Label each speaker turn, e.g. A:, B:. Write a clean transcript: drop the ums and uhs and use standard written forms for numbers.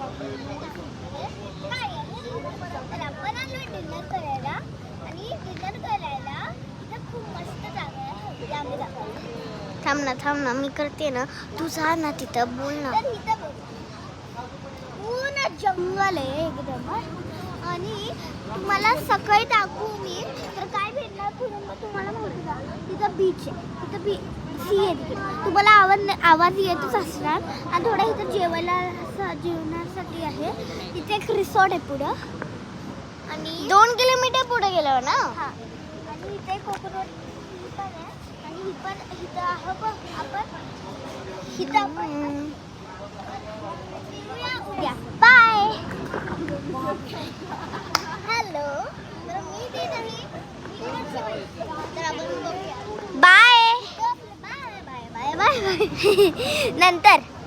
A: तर आपण आलो डिनर करायला आणि डिनर करायला इथं खूप मस्त जागा आहे. आम्ही
B: थांब ना मी करते ना, तू जा ना तिथं, बोल ना.
A: तर इथं बघ पूर्ण जंगल आहे एकदम आणि तुम्हाला सकाळी दाखवू मी तर काय भेटणार पुढे तुम्हाला माहिती का तिथं बीच आहे, तिथं सी आहे तिथे. तुम्हाला आवाज येतच असणार आणि थोडं इथं जेवणासाठी आहे. तिथे एक रिसॉर्ट आहे पुढं आणि
B: 2 किलोमीटर पुढे गेलो ना.
A: हां आणि इथे कोकोनट पण आहे आणि ही पण इथं आहे बघ आपण इथं उद्या बाय. हॅलो तर मी ते नाही तर आपण बघूया.
B: Bye.
A: Bye bye bye bye bye.
B: नंतर